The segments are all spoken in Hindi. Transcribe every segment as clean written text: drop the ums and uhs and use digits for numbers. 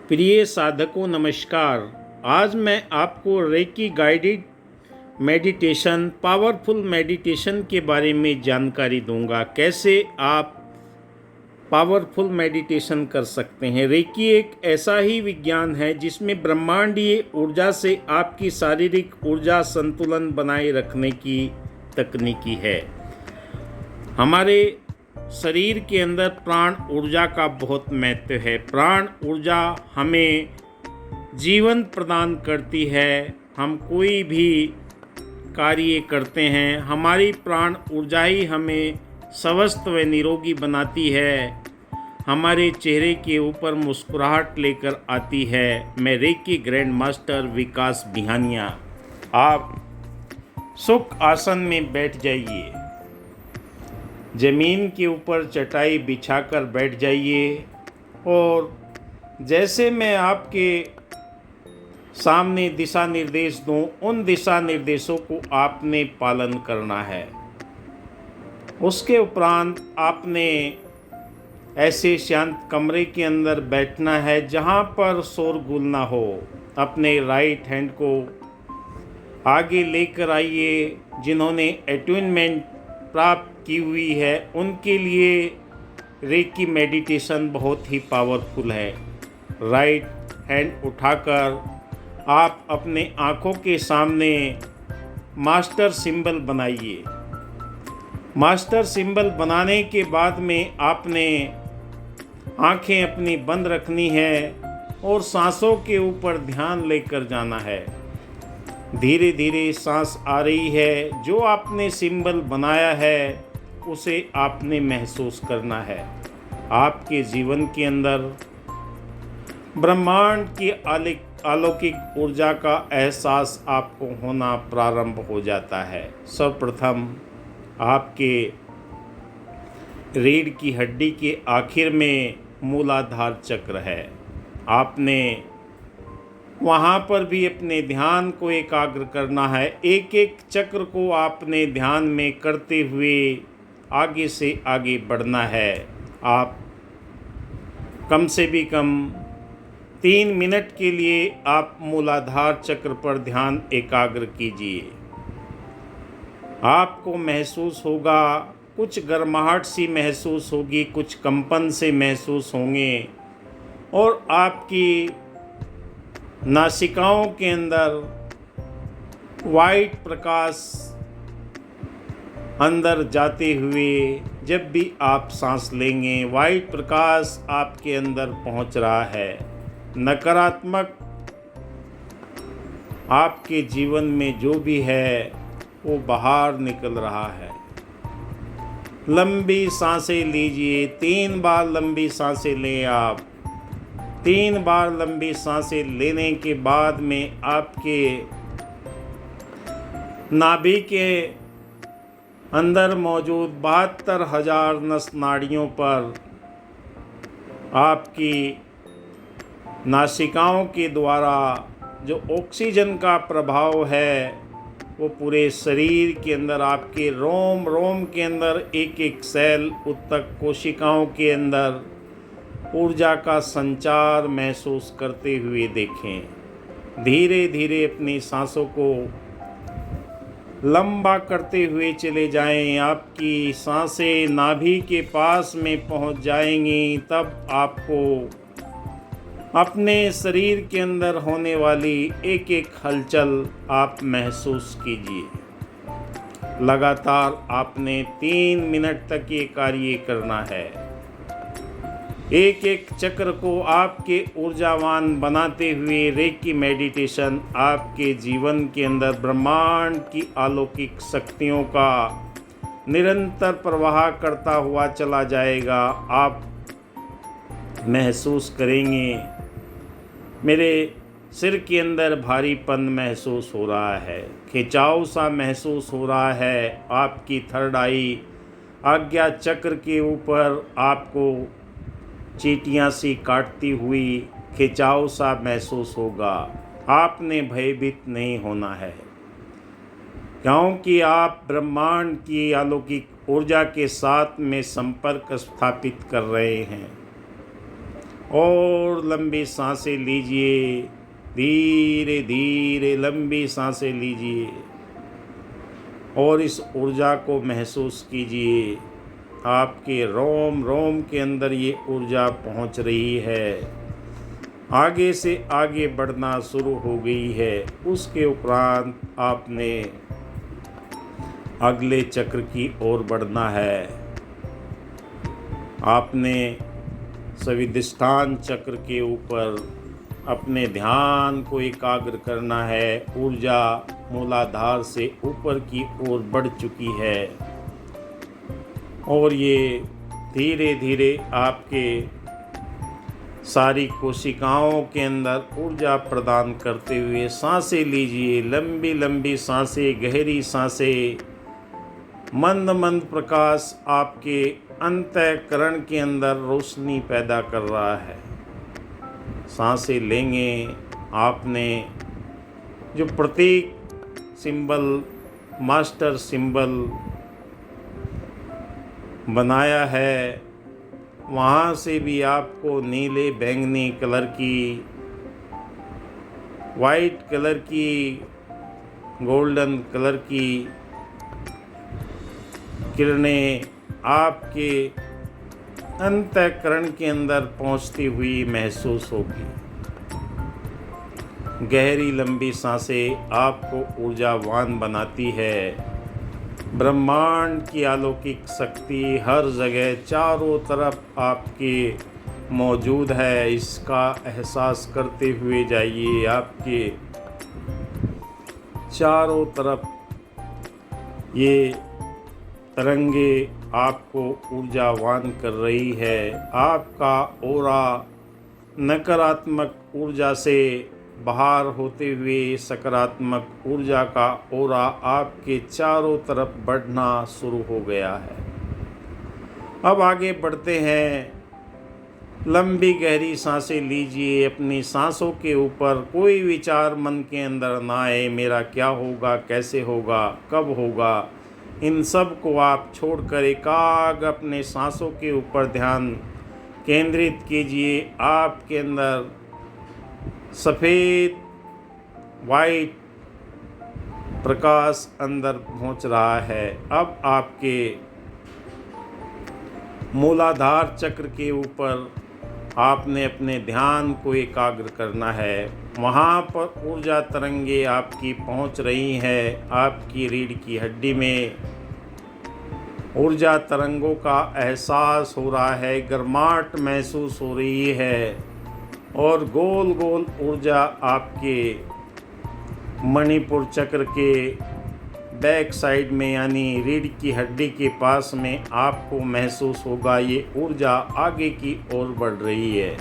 प्रिय साधकों नमस्कार। आज मैं आपको reiki guided meditation powerful meditation के बारे में जानकारी दूंगा। कैसे आप पावरफुल मेडिटेशन कर सकते हैं। रेकी एक ऐसा ही विज्ञान है जिसमें ब्रह्मांडीय ऊर्जा से आपकी शारीरिक ऊर्जा संतुलन बनाए रखने की तकनीकी है। हमारे शरीर के अंदर प्राण ऊर्जा का बहुत महत्व है। प्राण ऊर्जा हमें जीवन प्रदान करती है। हम कोई भी कार्य करते हैं, हमारी प्राण ऊर्जा ही हमें स्वस्थ व निरोगी बनाती है, हमारे चेहरे के ऊपर मुस्कुराहट लेकर आती है। मैं रेकी ग्रैंड मास्टर विकास बिहानिया। आप सुख आसन में बैठ जाइए, ज़मीन के ऊपर चटाई बिछाकर बैठ जाइए और जैसे मैं आपके सामने दिशा निर्देश दूं, उन दिशा निर्देशों को आपने पालन करना है। उसके उपरांत आपने ऐसे शांत कमरे के अंदर बैठना है जहां पर शोरगुल ना हो। अपने राइट हैंड को आगे लेकर आइए। जिन्होंने अटूनमेंट प्राप्त की हुई है उनके लिए रेकी मेडिटेशन बहुत ही पावरफुल है। राइट हैंड उठाकर आप अपने आँखों के सामने मास्टर सिंबल बनाइए। मास्टर सिंबल बनाने के बाद में आपने आँखें अपनी बंद रखनी है और सांसों के ऊपर ध्यान लेकर जाना है। धीरे धीरे सांस आ रही है, जो आपने सिंबल बनाया है उसे आपने महसूस करना है। आपके जीवन के अंदर ब्रह्मांड की अलौकिक ऊर्जा का एहसास आपको होना प्रारंभ हो जाता है। सर्वप्रथम आपके रीढ़ की हड्डी के आखिर में मूलाधार चक्र है। आपने वहाँ पर भी अपने ध्यान को एकाग्र करना है। एक एक चक्र को आपने ध्यान में करते हुए आगे से आगे बढ़ना है। आप कम से भी कम 3 मिनट के लिए आप मूलाधार चक्र पर ध्यान एकाग्र कीजिए। आपको महसूस होगा, कुछ गर्माहट सी महसूस होगी, कुछ कंपन से महसूस होंगे और आपकी नासिकाओं के अंदर वाइट प्रकाश अंदर जाते हुए जब भी आप सांस लेंगे, वाइट प्रकाश आपके अंदर पहुंच रहा है। नकारात्मक आपके जीवन में जो भी है वो बाहर निकल रहा है। लंबी सांसें लीजिए। 3 बार लंबी सांसें लें आप। 3 बार लंबी सांसें लेने के बाद में आपके नाभि के अंदर मौजूद 72,000 नस नाड़ियों पर आपकी नासिकाओं के द्वारा जो ऑक्सीजन का प्रभाव है वो पूरे शरीर के अंदर, आपके रोम रोम के अंदर, एक एक सेल उत्तक कोशिकाओं के अंदर ऊर्जा का संचार महसूस करते हुए देखें। धीरे धीरे अपनी सांसों को लंबा करते हुए चले जाएं। आपकी सांसें नाभि के पास में पहुंच जाएंगी। तब आपको अपने शरीर के अंदर होने वाली एक एक हलचल आप महसूस कीजिए। लगातार आपने 3 मिनट तक ये कार्य करना है। एक एक चक्र को आपके ऊर्जावान बनाते हुए रेकी मेडिटेशन आपके जीवन के अंदर ब्रह्मांड की अलौकिक शक्तियों का निरंतर प्रवाह करता हुआ चला जाएगा। आप महसूस करेंगे, मेरे सिर के अंदर भारीपन महसूस हो रहा है, खिंचाव सा महसूस हो रहा है। आपकी थर्ड आई आज्ञा चक्र के ऊपर आपको चींटियाँ सी काटती हुई खिंचाव सा महसूस होगा। आपने भयभीत नहीं होना है, क्योंकि आप ब्रह्मांड की अलौकिक ऊर्जा के साथ में संपर्क स्थापित कर रहे हैं और लंबी सांसें लीजिए, धीरे धीरे लंबी सांसें लीजिए और इस ऊर्जा को महसूस कीजिए। आपके रोम रोम के अंदर ये ऊर्जा पहुंच रही है, आगे से आगे बढ़ना शुरू हो गई है। उसके उपरांत आपने अगले चक्र की ओर बढ़ना है। आपने स्वाधिष्ठान चक्र के ऊपर अपने ध्यान को एकाग्र करना है। ऊर्जा मूलाधार से ऊपर की ओर बढ़ चुकी है और ये धीरे धीरे आपके सारी कोशिकाओं के अंदर ऊर्जा प्रदान करते हुए सांसें लीजिए, लंबी लंबी सांसें, गहरी सांसें। मंद मंद प्रकाश आपके अंतःकरण के अंदर रोशनी पैदा कर रहा है। सांसें लेंगे। आपने जो प्रतीक सिंबल, मास्टर सिंबल बनाया है, वहाँ से भी आपको नीले बैंगनी कलर की, वाइट कलर की, गोल्डन कलर की किरणें आपके अंतःकरण के अंदर पहुंचती हुई महसूस होगी। गहरी लंबी सांसें आपको ऊर्जावान बनाती है। ब्रह्मांड की अलौकिक शक्ति हर जगह चारों तरफ आपके मौजूद है, इसका एहसास करते हुए जाइए। आपके चारों तरफ ये तरंगे आपको ऊर्जावान कर रही है। आपका ओरा नकारात्मक ऊर्जा से बाहर होते हुए सकारात्मक ऊर्जा का ओरा आपके चारों तरफ बढ़ना शुरू हो गया है। अब आगे बढ़ते हैं। लंबी गहरी सांसें लीजिए। अपनी सांसों के ऊपर कोई विचार मन के अंदर ना आए, मेरा क्या होगा, कैसे होगा, कब होगा। इन सब को आप छोड़कर एकाग्र अपने सांसों के ऊपर ध्यान केंद्रित कीजिए। आपके अंदर सफ़ेद वाइट प्रकाश अंदर पहुंच रहा है। अब आपके मूलाधार चक्र के ऊपर आपने अपने ध्यान को एकाग्र करना है। वहाँ पर ऊर्जा तरंगे आपकी पहुँच रही हैं। आपकी रीढ़ की हड्डी में ऊर्जा तरंगों का एहसास हो रहा है, गर्माहट महसूस हो रही है और गोल गोल ऊर्जा आपके मणिपुर चक्र के बैक साइड में यानी रीढ़ की हड्डी के पास में आपको महसूस होगा। ये ऊर्जा आगे की ओर बढ़ रही है।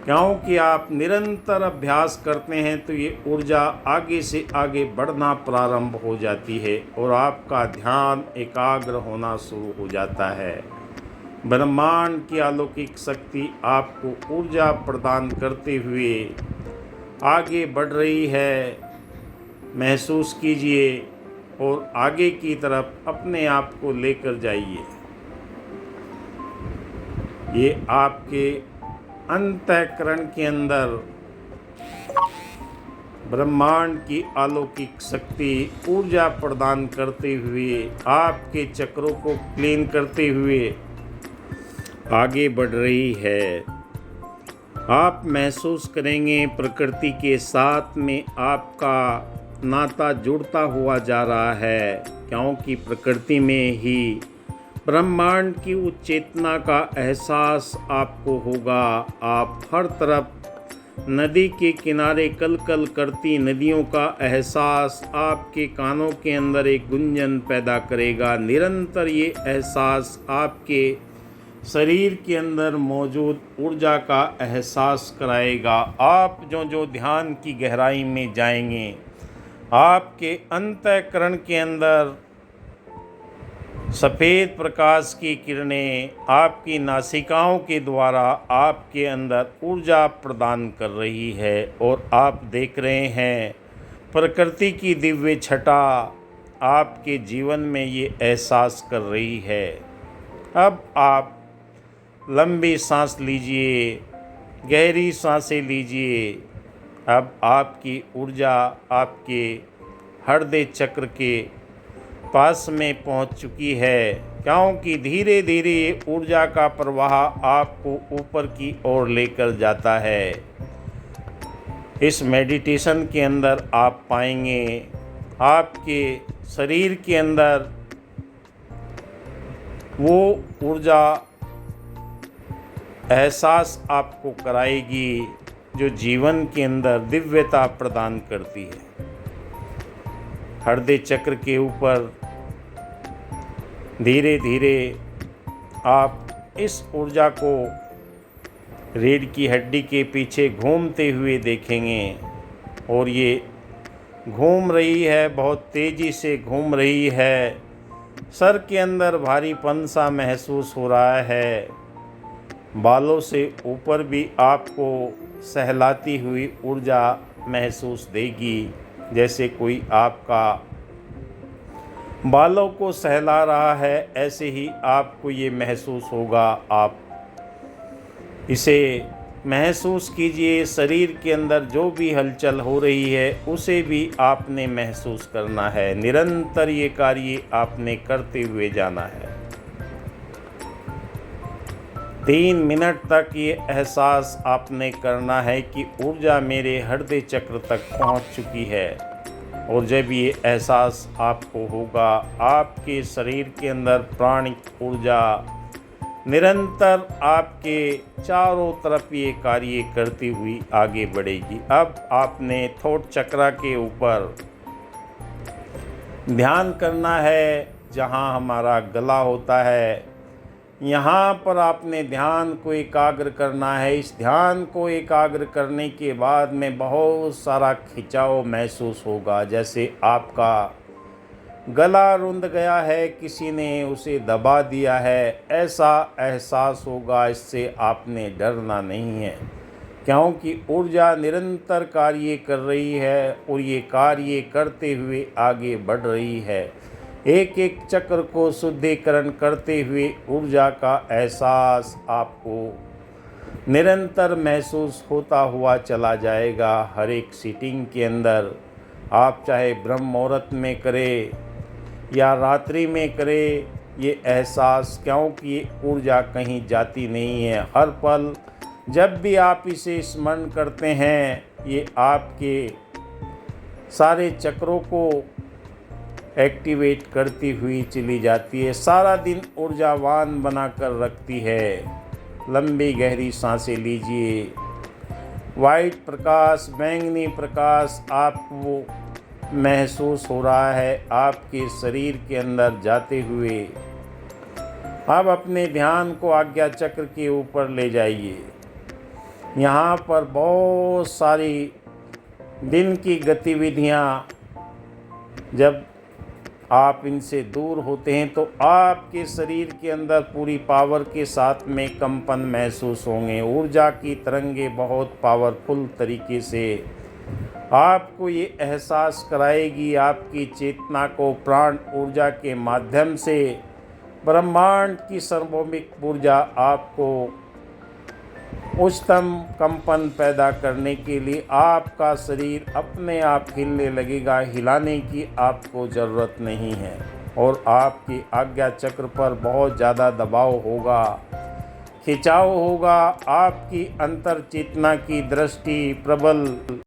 क्योंकि आप निरंतर अभ्यास करते हैं तो ये ऊर्जा आगे से आगे बढ़ना प्रारंभ हो जाती है और आपका ध्यान एकाग्र होना शुरू हो जाता है। ब्रह्मांड की अलौकिक शक्ति आपको ऊर्जा प्रदान करते हुए आगे बढ़ रही है। महसूस कीजिए और आगे की तरफ अपने आप को लेकर जाइए। ये आपके अंतःकरण के अंदर ब्रह्मांड की अलौकिक शक्ति ऊर्जा प्रदान करते हुए आपके चक्रों को क्लीन करते हुए आगे बढ़ रही है। आप महसूस करेंगे प्रकृति के साथ में आपका नाता जुड़ता हुआ जा रहा है, क्योंकि प्रकृति में ही ब्रह्मांड की उच्च चेतना का एहसास आपको होगा। आप हर तरफ नदी के किनारे कल कल करती नदियों का एहसास आपके कानों के अंदर एक गुंजन पैदा करेगा। निरंतर ये एहसास आपके शरीर के अंदर मौजूद ऊर्जा का एहसास कराएगा। आप जो जो ध्यान की गहराई में जाएंगे, आपके अंतःकरण के अंदर सफ़ेद प्रकाश की किरणें आपकी नासिकाओं के द्वारा आपके अंदर ऊर्जा प्रदान कर रही है और आप देख रहे हैं प्रकृति की दिव्य छटा आपके जीवन में ये एहसास कर रही है। अब आप लंबी सांस लीजिए गहरी सांसें लीजिए। अब आपकी ऊर्जा आपके हृदय चक्र के पास में पहुंच चुकी है, क्योंकि धीरे धीरे ये ऊर्जा का प्रवाह आपको ऊपर की ओर लेकर जाता है। इस मेडिटेशन के अंदर आप पाएंगे आपके शरीर के अंदर वो ऊर्जा एहसास आपको कराएगी जो जीवन के अंदर दिव्यता प्रदान करती है। हृदय चक्र के ऊपर धीरे धीरे आप इस ऊर्जा को रीढ़ की हड्डी के पीछे घूमते हुए देखेंगे और ये घूम रही है, बहुत तेज़ी से घूम रही है। सर के अंदर भारीपन सा महसूस हो रहा है। बालों से ऊपर भी आपको सहलाती हुई ऊर्जा महसूस देगी, जैसे कोई आपका बालों को सहला रहा है, ऐसे ही आपको ये महसूस होगा। आप इसे महसूस कीजिए। शरीर के अंदर जो भी हलचल हो रही है उसे भी आपने महसूस करना है। निरंतर ये कार्य आपने करते हुए जाना है। 3 मिनट तक ये एहसास आपने करना है कि ऊर्जा मेरे हृदय चक्र तक पहुंच चुकी है। और जब ये एहसास आपको होगा, आपके शरीर के अंदर प्राणिक ऊर्जा निरंतर आपके चारों तरफ ये कार्य करती हुई आगे बढ़ेगी। अब आपने थॉट चक्र के ऊपर ध्यान करना है, जहाँ हमारा गला होता है। यहाँ पर आपने ध्यान को एकाग्र करना है। इस ध्यान को एकाग्र करने के बाद में बहुत सारा खिंचाव महसूस होगा, जैसे आपका गला रुंध गया है, किसी ने उसे दबा दिया है, ऐसा एहसास होगा। इससे आपने डरना नहीं है, क्योंकि ऊर्जा निरंतर कार्य कर रही है और ये कार्य करते हुए आगे बढ़ रही है। एक एक चक्र को शुद्धिकरण करते हुए ऊर्जा का एहसास आपको निरंतर महसूस होता हुआ चला जाएगा। हर एक सीटिंग के अंदर आप चाहे ब्रह्म मुहूर्त में करें या रात्रि में करें, ये एहसास, क्योंकि ये ऊर्जा कहीं जाती नहीं है। हर पल जब भी आप इसे स्मरण करते हैं, ये आपके सारे चक्रों को एक्टिवेट करती हुई चली जाती है, सारा दिन ऊर्जावान बनाकर रखती है। लंबी गहरी सांसें लीजिए। वाइट प्रकाश, बैंगनी प्रकाश आपको महसूस हो रहा है आपके शरीर के अंदर जाते हुए। अब अपने ध्यान को आज्ञा चक्र के ऊपर ले जाइए। यहाँ पर बहुत सारी दिन की गतिविधियाँ, जब आप इनसे दूर होते हैं तो आपके शरीर के अंदर पूरी पावर के साथ में कंपन महसूस होंगे। ऊर्जा की तरंगे बहुत पावरफुल तरीके से आपको ये एहसास कराएगी। आपकी चेतना को प्राण ऊर्जा के माध्यम से ब्रह्मांड की सार्वभौमिक ऊर्जा आपको उच्चतम कंपन पैदा करने के लिए आपका शरीर अपने आप हिलने लगेगा। हिलाने की आपको ज़रूरत नहीं है और आपकी आज्ञा चक्र पर बहुत ज़्यादा दबाव होगा, खिंचाव होगा। आपकी अंतर चेतना की दृष्टि प्रबल